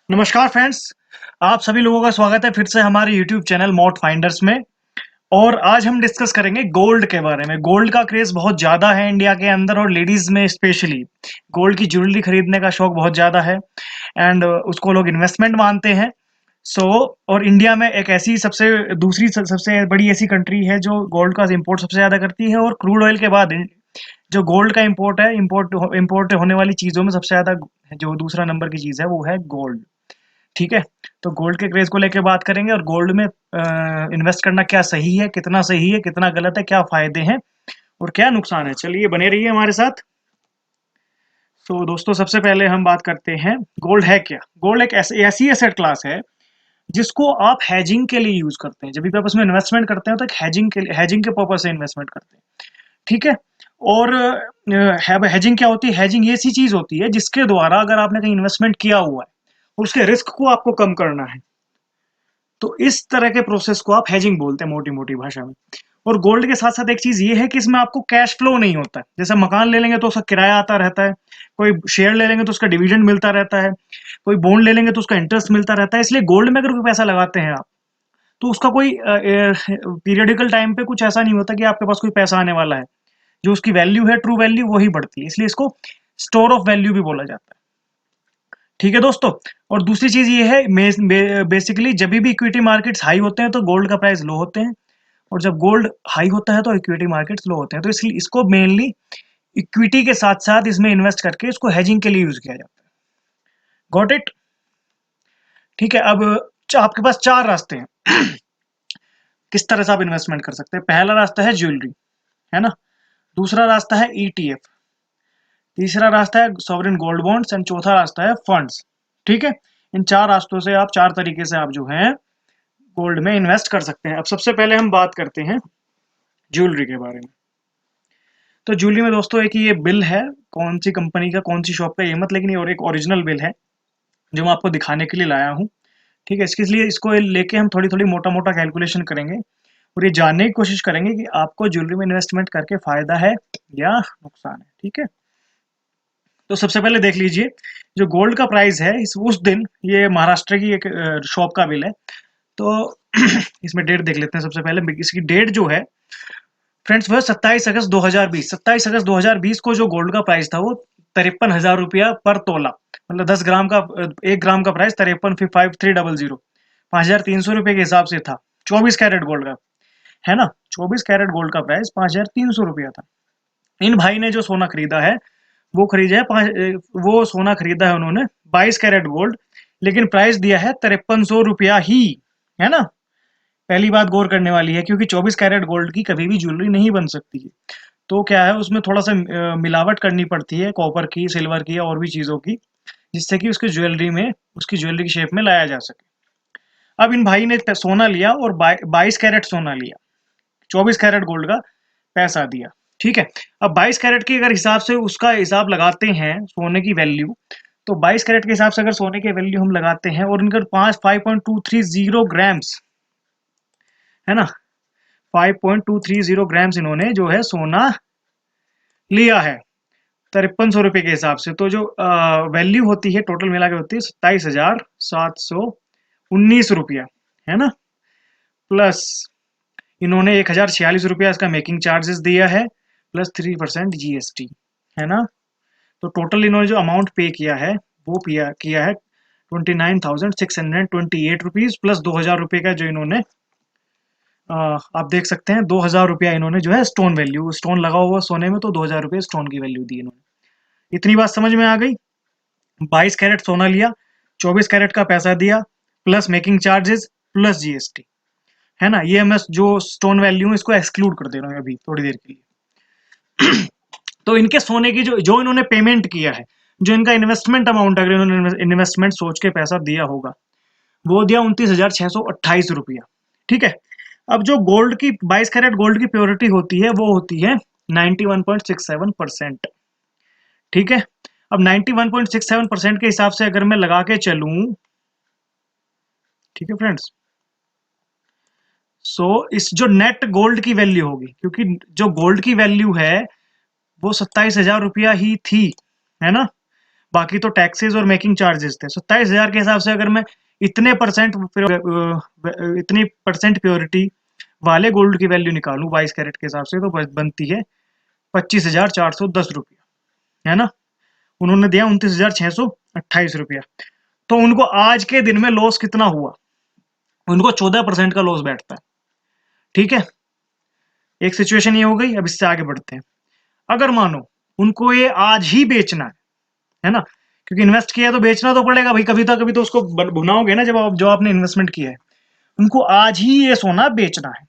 नमस्कार फ्रेंड्स, आप सभी लोगों का स्वागत है फिर से हमारे यूट्यूब चैनल मॉट फाइंडर्स में। और आज हम डिस्कस करेंगे गोल्ड के बारे में। गोल्ड का क्रेज बहुत ज़्यादा है इंडिया के अंदर, और लेडीज़ में स्पेशली गोल्ड की ज्वेलरी खरीदने का शौक बहुत ज़्यादा है। एंड उसको लोग इन्वेस्टमेंट मानते हैं। सो और इंडिया में एक ऐसी सबसे बड़ी ऐसी कंट्री है जो गोल्ड का इंपोर्ट सबसे ज़्यादा करती है, और क्रूड ऑयल के बाद जो गोल्ड का इंपोर्ट है, इंपोर्ट होने वाली चीज़ों में सबसे ज़्यादा जो दूसरा नंबर की चीज़ है वो है गोल्ड। ठीक है, तो गोल्ड के क्रेज को लेकर बात करेंगे, और गोल्ड में इन्वेस्ट करना क्या सही है, कितना गलत है, क्या फायदे हैं और क्या नुकसान है। चलिए बने रहिए हमारे साथ। तो दोस्तों, सबसे पहले हम बात करते हैं गोल्ड है क्या। गोल्ड एक ऐसी एसेट क्लास है जिसको आप हैजिंग के लिए यूज करते हैं। जब भी आप उसमें इन्वेस्टमेंट करते हैं तो एक हैजिंग के पर्पज से इन्वेस्टमेंट करते हैं। ठीक है। और हैजिंग क्या होती है? हैजिंग ये सी चीज होती है जिसके द्वारा अगर आपने कहीं इन्वेस्टमेंट किया हुआ है, उसके रिस्क को आपको कम करना है, तो इस तरह के प्रोसेस को आप हेजिंग बोलते हैं मोटी मोटी भाषा में। और गोल्ड के साथ साथ एक चीज ये है कि इसमें आपको कैश फ्लो नहीं होता है। जैसे मकान ले लेंगे तो उसका किराया आता रहता है, कोई शेयर ले लेंगे तो उसका डिविडेंड मिलता रहता है, कोई बॉन्ड ले लेंगे तो उसका इंटरेस्ट मिलता रहता है। इसलिए गोल्ड में अगर कोई पैसा लगाते हैं आप, तो उसका कोई पीरियडिकल टाइम पे कुछ ऐसा नहीं होता कि आपके पास कोई पैसा आने वाला है। जो उसकी वैल्यू है, ट्रू वैल्यू, वही बढ़ती है। इसलिए इसको स्टोर ऑफ वैल्यू भी बोला जाता है। ठीक है दोस्तों। और दूसरी चीज ये है, बेसिकली जब भी इक्विटी मार्केट्स हाई होते हैं तो गोल्ड का प्राइस लो होते हैं, और जब गोल्ड हाई होता है तो इक्विटी मार्केट्स लो होते हैं। तो इसलिए इसको मेनली इक्विटी के साथ साथ इसमें इन्वेस्ट करके इसको हेजिंग के लिए यूज किया जाता है। Got it? ठीक है। अब आपके पास चार रास्ते हैं किस तरह से आप इन्वेस्टमेंट कर सकते हैं। पहला रास्ता है ज्वेलरी, है ना। दूसरा रास्ता है ईटीएफ। तीसरा रास्ता है सॉवरेन गोल्ड बॉन्ड्स, एंड चौथा रास्ता है फंड्स। ठीक है। इन चार रास्तों से आप, चार तरीके से आप जो है गोल्ड में इन्वेस्ट कर सकते हैं। अब सबसे पहले हम बात करते हैं ज्वेलरी के बारे में। तो ज्वेलरी में दोस्तों एक ये बिल है, कौन सी कंपनी का, कौन सी शॉप का ये मत, लेकिन ये और एक ओरिजिनल बिल है जो मैं आपको दिखाने के लिए लाया हूँ। ठीक है। इसके लिए इसको लेके हम थोड़ी थोड़ी मोटा मोटा कैलकुलेशन करेंगे, और ये जानने की कोशिश करेंगे कि आपको ज्वेलरी में इन्वेस्टमेंट करके फायदा है या नुकसान है। ठीक है। तो सबसे पहले देख लीजिए, जो गोल्ड का प्राइस है उस दिन, ये महाराष्ट्र की एक शॉप का बिल है। तो इसमें डेट देख लेते हैं। सबसे पहले इसकी डेट जो है फ्रेंड्स, वह 27 अगस्त 2020। 27 अगस्त 2020 को जो गोल्ड का प्राइस था वो 53,000 रुपया पर तोला, मतलब 10 ग्राम का, 1 ग्राम का प्राइस 53,5300, 5,300 रुपये के हिसाब से था। 24 कैरेट गोल्ड का, है ना। 24 कैरेट गोल्ड का प्राइस 5,300 रुपया था। इन भाई ने जो सोना खरीदा है वो खरीदा है वो सोना खरीदा है उन्होंने 22 कैरेट गोल्ड, लेकिन प्राइस दिया है 5300 रुपया ही, है ना। पहली बात गौर करने वाली है, क्योंकि 24 कैरेट गोल्ड की कभी भी ज्वेलरी नहीं बन सकती है। तो क्या है, उसमें थोड़ा सा मिलावट करनी पड़ती है, कॉपर की, सिल्वर की और भी चीज़ों की, जिससे कि उसकी ज्वेलरी की शेप में लाया जा सके। अब इन भाई ने सोना लिया और 22 कैरेट सोना लिया, 24 कैरेट गोल्ड का पैसा दिया। ठीक है। अब 22 कैरेट के अगर हिसाब से उसका हिसाब लगाते हैं सोने की वैल्यू, तो 22 कैरेट के हिसाब से अगर सोने की वैल्यू हम लगाते हैं, और इनका 5.230 ग्राम्स, है ना, 5.230 ग्राम्स इन्होंने जो है सोना लिया है 5300 रुपये के हिसाब से। तो जो वैल्यू होती है टोटल मिला के होती है 27,719 रुपया, है ना। प्लस इन्होंने 1,046 रुपया इसका मेकिंग चार्जेस दिया है, प्लस 3% जीएसटी, है ना। तो टोटल इन्होंने जो अमाउंट पे किया है वो किया है 29,628 रुपीज, प्लस 2,000 रुपये का जो इन्होंने आप देख सकते हैं 2,000 रुपया इन्होंने जो है स्टोन वैल्यू, स्टोन लगा हुआ सोने में, तो 2,000 रुपये स्टोन की वैल्यू दी इन्होंने। इतनी बात समझ में आ गई। 22 कैरेट सोना लिया, 24 कैरेट का पैसा दिया, plus making charges, plus GST, है ना। ये मैं जो स्टोन वैल्यू है इसको एक्सक्लूड कर दे रहा हूँ अभी थोड़ी देर के लिए। तो इनके सोने की जो जो इन्होंने पेमेंट किया है, जो इनका इन्वेस्टमेंट अमाउंट, अगर इन्होंने इन्वेस्टमेंट सोच के पैसा दिया होगा, वो दिया 29,628 रुपया। ठीक है। अब जो गोल्ड की 22 कैरेट गोल्ड की प्योरिटी होती है वो होती है 91.67%। ठीक है। अब 91.67% के हिसाब से अगर मैं लगा के चलूं, ठीक है फ्रेंड्स, सो इस जो नेट गोल्ड की वैल्यू होगी, क्योंकि जो गोल्ड की वैल्यू है वो 27,000 रुपया ही थी, है ना। बाकी तो टैक्सेस और मेकिंग चार्जेस थे। 27,000 के हिसाब से अगर मैं इतने परसेंट इतनी परसेंट प्योरिटी वाले गोल्ड की वैल्यू निकालूं 22 कैरेट के हिसाब से, तो बनती है 25,410 रुपया, है ना। उन्होंने दिया 29,628 रुपया। तो उनको आज के दिन में लॉस कितना हुआ? उनको 14% का लॉस बैठता है। ठीक है, एक सिचुएशन ये हो गई। अब इससे आगे बढ़ते हैं। अगर मानो उनको ये आज ही बेचना है ना, क्योंकि इन्वेस्ट किया है तो बेचना तो पड़ेगा भाई, कभी तो उसको भुनाओगे ना, जब जो आपने इन्वेस्टमेंट किया है। उनको आज ही ये सोना बेचना है।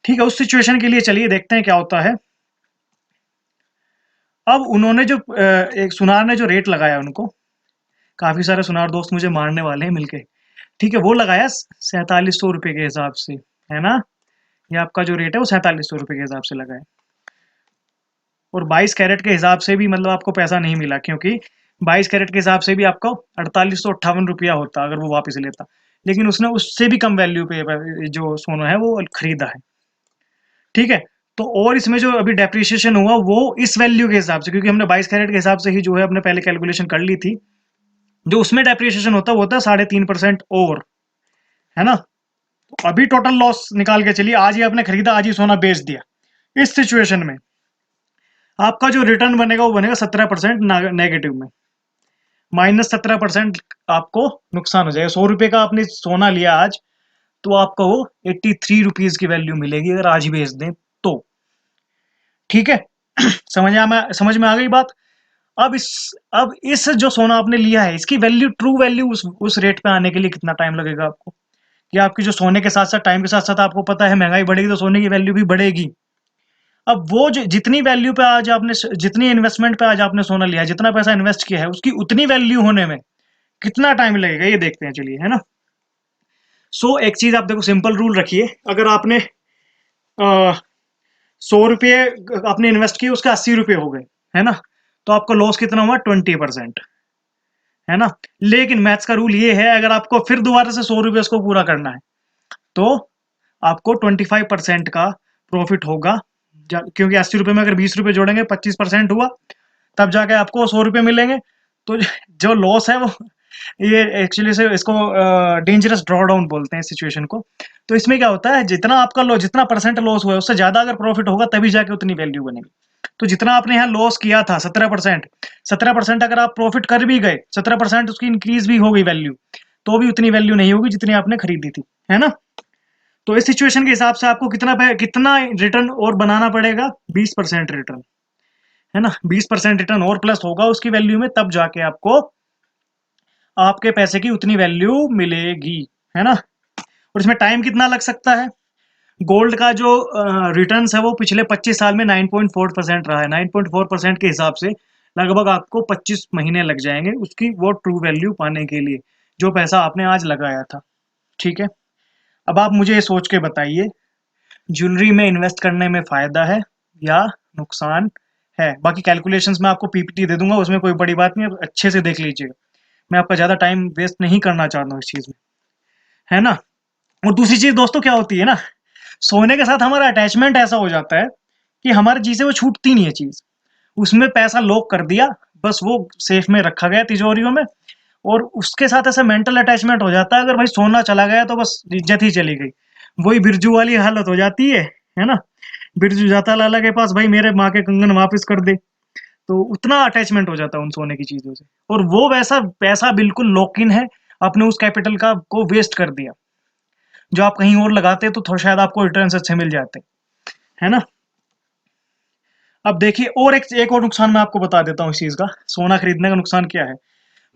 ठीक है, उस सिचुएशन के लिए चलिए देखते हैं क्या होता है। अब उन्होंने जो एक सुनार ने जो रेट लगाया उनको, काफी सारे सुनार दोस्त मुझे मारने वाले हैं मिलके। ठीक है, वो लगाया 4700 रुपये के हिसाब से, है ना। ये आपका जो रेट है वो 4700 रुपये के हिसाब से लगाया। और 22 कैरेट के हिसाब से भी मतलब आपको पैसा नहीं मिला, क्योंकि 22 कैरेट के हिसाब से भी आपको 4858 रुपया होता अगर वो वापस लेता। लेकिन उसने उससे भी कम वैल्यू पे जो सोना है वो खरीदा है। ठीक है, तो और इसमें जो अभी डेप्रिसिएशन हुआ वो इस वैल्यू के हिसाब से, क्योंकि हमने 22 कैरेट के हिसाब से ही जो है अपने पहले कैलकुलेशन कर ली थी। जो उसमें डेप्रिसिएशन होता है वो होता है 3.5% और, है ना। अभी टोटल लॉस निकाल के चलिए, आज ही आपने खरीदा, आज ही सोना बेच दिया। इस सिचुएशन में आपका जो रिटर्न बनेगा वो बनेगा 17% नेगेटिव में, -17% आपको नुकसान हो जाएगा। 100 रुपए का आपने सोना लिया आज, तो आपको वो 83 रुपीज की वैल्यू मिलेगी अगर आज ही बेच दें तो। ठीक है, समझ में आ गई बात। अब इस जो सोना आपने लिया है, इसकी वैल्यू, ट्रू वैल्यू उस रेट पे आने के लिए कितना टाइम लगेगा आपको? कि आपकी जो सोने के साथ साथ, टाइम के साथ साथ आपको पता है महंगाई बढ़ेगी तो सोने की वैल्यू भी बढ़ेगी। अब वो जो जितनी वैल्यू पे आज आपने, जितनी इन्वेस्टमेंट पे आज आपने सोना लिया, जितना पैसा इन्वेस्ट किया है, उसकी उतनी वैल्यू होने में कितना टाइम लगेगा ये देखते हैं चलिए, है ना। एक चीज आप देखो, सिंपल रूल रखिए। अगर आपने 100 रुपये आपने इन्वेस्ट किए, उसके 80 रुपये हो गए, है ना, तो आपको लॉस कितना हुआ? 20%, है ना। लेकिन मैथ्स का रूल ये है, अगर आपको फिर दोबारा से 100 रुपये उसको पूरा करना है तो आपको 25% का प्रॉफिट होगा। क्योंकि 80 रुपये में अगर 20 रुपये जोड़ेंगे 25% हुआ, तब जाके आपको 100 रुपये मिलेंगे। तो जो लॉस है वो, ये एक्चुअली से इसको डेंजरस ड्रॉ डाउन बोलते हैं इस सिचुएशन को। तो इसमें क्या होता है, जितना आपका लॉस, जितना परसेंट लॉस हुआ है उससे ज्यादा अगर प्रॉफिट होगा तभी जाके उतनी वैल्यू बनेगी। तो जितना आपने यहाँ लॉस किया था 17%, 17% अगर आप प्रॉफिट कर भी गए, 17% उसकी इंक्रीज भी हो गई वैल्यू, तो भी उतनी वैल्यू नहीं होगी जितनी आपने खरीदी थी, है ना। तो इस सिचुएशन के हिसाब से आपको कितना रिटर्न और बनाना पड़ेगा? 20% रिटर्न, है ना। 20% रिटर्न और प्लस होगा उसकी वैल्यू में, तब जाके आपको आपके पैसे की उतनी वैल्यू मिलेगी, है ना। और इसमें टाइम कितना लग सकता है? गोल्ड का जो रिटर्न है वो पिछले 25 साल में 9.4% रहा है। 9.4% के हिसाब से लगभग आपको 25 महीने लग जाएंगे उसकी वो ट्रू वैल्यू पाने के लिए, जो पैसा आपने आज लगाया था। ठीक है, अब आप मुझे ये सोच के बताइए, ज्वेलरी में इन्वेस्ट करने में फायदा है या नुकसान है? बाकी कैलकुलेशंस मैं आपको पीपीटी दे दूंगा, उसमें कोई बड़ी बात नहीं है, अच्छे से देख लीजिएगा। मैं आपका ज्यादा टाइम वेस्ट नहीं करना चाहता हूँ इस चीज में, है ना। और दूसरी चीज दोस्तों क्या होती है ना, सोने के साथ हमारा अटैचमेंट ऐसा हो जाता है कि हमारी चीज से वो छूटती नहीं है चीज। उसमें पैसा लॉक कर दिया, बस वो सेफ में रखा गया तिजोरियों में, और उसके साथ ऐसा मेंटल अटैचमेंट हो जाता है, अगर भाई सोना चला गया तो बस इज्जत ही चली गई। वही बिरजू वाली हालत हो जाती है ना। बिरजू जाता लाला के पास, भाई मेरे माँ के कंगन वापस कर दे। तो उतना अटैचमेंट हो जाता है उन सोने की चीजों से, और वो वैसा पैसा बिल्कुल लॉक इन है। आपने उस कैपिटल का को वेस्ट कर दिया, जो आप कहीं और लगाते तो थोड़ा शायद आपको रिटर्न अच्छे मिल जाते, है ना। अब देखिए, और एक और नुकसान मैं आपको बता देता हूँ इस चीज का। सोना खरीदने का नुकसान क्या है?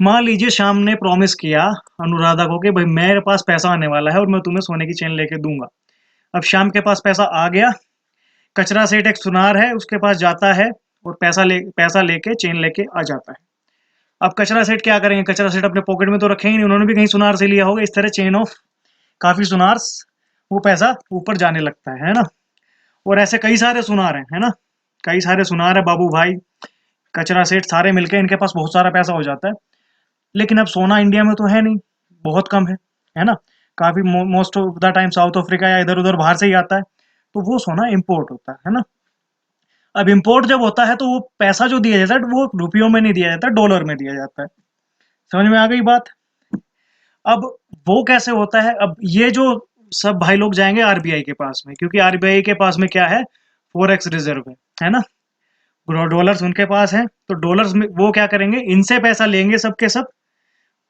मान लीजिए श्याम ने प्रॉमिस किया अनुराधा को कि भाई मेरे पास पैसा आने वाला है और मैं तुम्हें सोने की चेन लेके दूंगा। अब श्याम के पास पैसा आ गया, कचरा सेठ एक सुनार है, उसके पास जाता है और पैसा लेके चेन लेके आ जाता है। अब कचरा सेठ क्या करेंगे? कचरा सेठ अपने पॉकेट में तो रखेंगे नहीं, उन्होंने भी कहीं सुनार से लिया होगा। इस तरह चेन ऑफ काफी सुनार, वो पैसा ऊपर जाने लगता है ना। और ऐसे कई सारे सुनार हैं, है ना। कई सारे सुनार है, बाबू भाई, कचरा सेठ, सारे मिलके इनके पास बहुत सारा पैसा हो जाता है। लेकिन अब सोना इंडिया में तो है नहीं, बहुत कम है ना। काफी most of the time south Africa या इधर उधर बाहर से ही आता है, तो वो सोना इम्पोर्ट होता है ना। अब इम्पोर्ट जब होता है तो वो पैसा जो दिया जाता है वो रुपयों में नहीं दिया जाता, डॉलर में दिया जाता है। समझ में आ गई बात? अब वो कैसे होता है? अब ये जो सब भाई लोग जाएंगे आरबीआई के पास में, क्योंकि आरबीआई के पास में क्या है, फॉरेक्स रिजर्व है ना, डॉलर्स उनके पास है। तो डॉलर्स में वो क्या करेंगे, इनसे पैसा लेंगे सबके सब,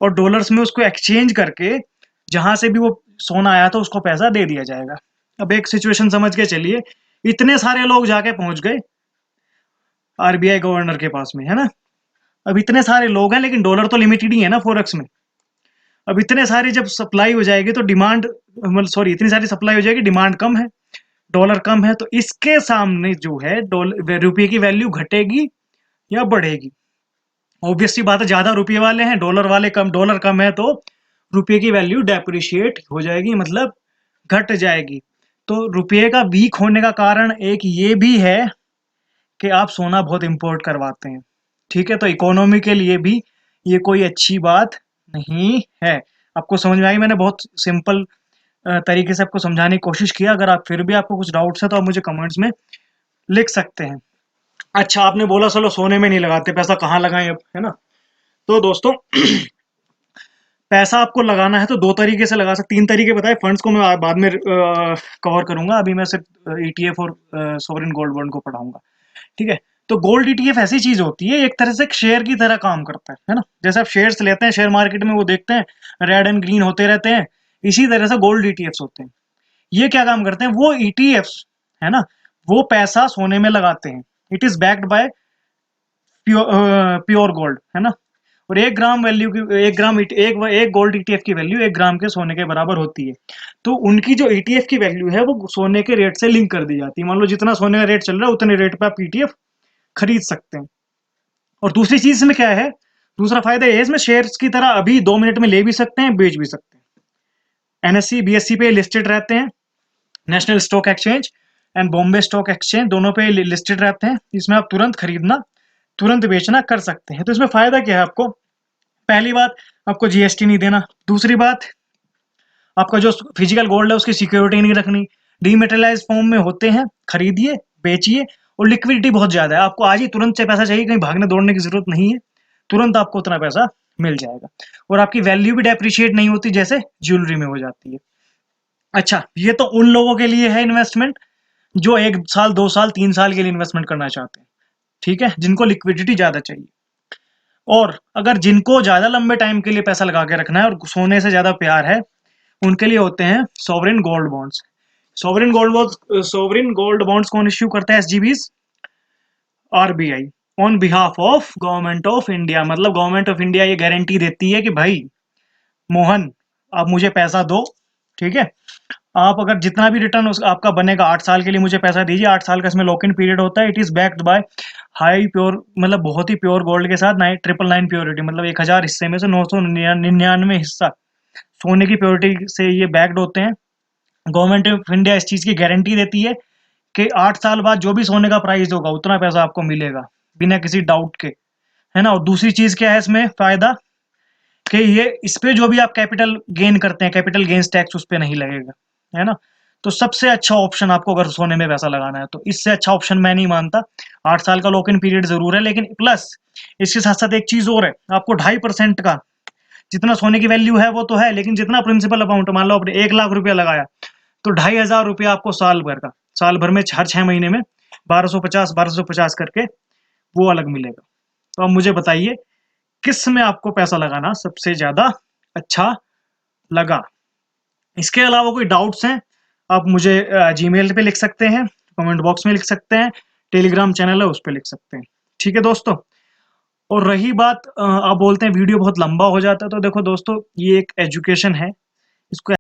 और डॉलर्स में उसको एक्सचेंज करके जहां से भी वो सोना आया था उसको पैसा दे दिया जाएगा। अब एक सिचुएशन समझ के चलिए, इतने सारे लोग जाके पहुंच गए आरबीआई गवर्नर के पास में, है ना। अब इतने सारे लोग हैं लेकिन डॉलर तो लिमिटेड ही है ना फॉरेक्स में। अब इतने सारी जब सप्लाई हो जाएगी तो डिमांड, मतलब सॉरी, इतनी सारी सप्लाई हो जाएगी, डिमांड कम है, डॉलर कम है, तो इसके सामने जो है डॉलर रुपये की वैल्यू घटेगी या बढ़ेगी? ऑब्वियसली बात है, ज्यादा रुपये वाले हैं, डॉलर वाले कम, डॉलर कम है तो रुपये की वैल्यू डेप्रिशिएट हो जाएगी, मतलब घट जाएगी। तो रुपये का वीक होने का कारण एक ये भी है कि आप सोना बहुत इंपोर्ट करवाते हैं, ठीक है। तो इकोनॉमी के लिए भी ये कोई अच्छी बात नहीं है। आपको समझ में आई? मैंने बहुत सिंपल तरीके से आपको समझाने की कोशिश किया। अगर आप फिर भी आपको कुछ डाउट्स है तो आप मुझे कमेंट्स में लिख सकते हैं। अच्छा, आपने बोला चलो सोने में नहीं लगाते, पैसा कहाँ लगाएं अब, है ना। तो दोस्तों पैसा आपको लगाना है तो दो तरीके से लगा सकते, तीन तरीके बताए, फंड्स को मैं बाद में कवर करूंगा, अभी मैं सिर्फ ईटीएफ और सोवरेन गोल्ड बॉन्ड को पढ़ाऊंगा, ठीक है। तो गोल्ड ईटीएफ ऐसी चीज होती है, एक तरह से एक शेयर की तरह काम करता है ना। जैसे आप शेयर्स लेते हैं शेयर मार्केट में, वो देखते हैं रेड एंड ग्रीन होते रहते हैं, इसी तरह से गोल्ड ईटीएफ्स होते हैं। ये क्या काम करते हैं, वो ईटीएफ्स है ना, वो पैसा सोने में लगाते हैं। It is backed by pure gold, है ना। और 1 ग्राम वैल्यू की, 1 ग्राम एक गोल्ड ईटीएफ की वैल्यू 1 ग्राम के सोने के बराबर होती है। तो उनकी जो ईटीएफ की वैल्यू है वो सोने के रेट से लिंक कर दी जाती है। मान लो जितना सोने का रेट चल रहा है उतने रेट पे आप ईटीएफ खरीद सकते हैं। और दूसरी चीज में क्या है, दूसरा फायदा ये है, इसमें शेयर्स की तरह अभी 2 मिनट में ले भी सकते हैं, बेच भी सकते हैं। एनएससी बीएससी पे लिस्टेड रहते हैं, national stock exchange and Bombay stock exchange, दोनों पे लिस्टेड रहते हैं। इसमें आप तुरंत खरीदना तुरंत बेचना कर सकते हैं। तो इसमें फायदा क्या है आपको, पहली बात, आपको जीएसटी नहीं देना। दूसरी बात, आपका जो फिजिकल गोल्ड है उसकी सिक्योरिटी नहीं रखनी, डीमेटेरियलाइज फॉर्म में होते हैं, खरीदिए बेचिए, और लिक्विडिटी बहुत ज्यादा है, आपको आज ही तुरंत से पैसा चाहिए, कहीं भागने दौड़ने की जरूरत नहीं है, तुरंत आपको उतना पैसा मिल जाएगा। और आपकी वैल्यू भी डेप्रिशिएट नहीं होती जैसे ज्वेलरी में हो जाती है। अच्छा, ये तो उन लोगों के लिए है इन्वेस्टमेंट जो 1 साल 2 साल 3 साल के लिए इन्वेस्टमेंट करना चाहते हैं, ठीक है, जिनको लिक्विडिटी ज्यादा चाहिए। और अगर जिनको ज्यादा लंबे टाइम के लिए पैसा लगा के रखना है और सोने से ज्यादा प्यार है, उनके लिए होते हैं sovereign gold bonds. Sovereign gold bonds कौन इश्यू करता है? SGBs, RBI, on behalf of government of India. मतलब गवर्नमेंट ऑफ इंडिया ये गारंटी देती है कि भाई मोहन, आप मुझे पैसा दो, ठीक है। आप अगर जितना भी रिटर्न आपका बनेगा 8 साल के लिए मुझे पैसा दीजिए। 8 साल का इसमें लॉक इन पीरियड होता है। It is backed by high pure, मतलब बहुत ही प्योर गोल्ड के साथ 999 प्योरिटी, मतलब 1000 हिस्से में से 999 हिस्सा सोने की प्योरिटी से ये बैक्ड होते हैं। गवर्नमेंट ऑफ इंडिया इस चीज की गारंटी देती है कि 8 साल बाद जो भी सोने का प्राइस होगा उतना पैसा आपको मिलेगा बिना किसी डाउट के, है ना। और दूसरी चीज क्या है इसमें फायदा, कि ये इस पे जो भी आप कैपिटल गेन करते हैं, कैपिटल गेन्स टैक्स उस पे नहीं लगेगा, है ना। तो सबसे अच्छा ऑप्शन आपको अगर सोने में पैसा लगाना है तो इससे अच्छा ऑप्शन मैं नहीं मानता। 8 साल का लॉक इन पीरियड जरूर है, लेकिन प्लस इसके साथ साथ एक चीज और है, आपको 2.5% का, जितना सोने की वैल्यू है वो तो है, लेकिन जितना प्रिंसिपल अमाउंट, मान लो आपने 1 लाख रुपया लगाया तो 2,500 रुपया आपको साल भर का, साल भर में हर 6 महीने में 1250 करके वो अलग मिलेगा। तो अब मुझे बताइए किस में आपको पैसा लगाना सबसे ज्यादा अच्छा लगा। इसके अलावा कोई डाउट्स हैं आप मुझे जीमेल पे लिख सकते हैं, कमेंट बॉक्स में लिख सकते हैं, टेलीग्राम चैनल है उस पर लिख सकते हैं, ठीक है दोस्तों। और रही बात, आप बोलते हैं वीडियो बहुत लंबा हो जाता है, तो देखो दोस्तों ये एक एजुकेशन है, इसको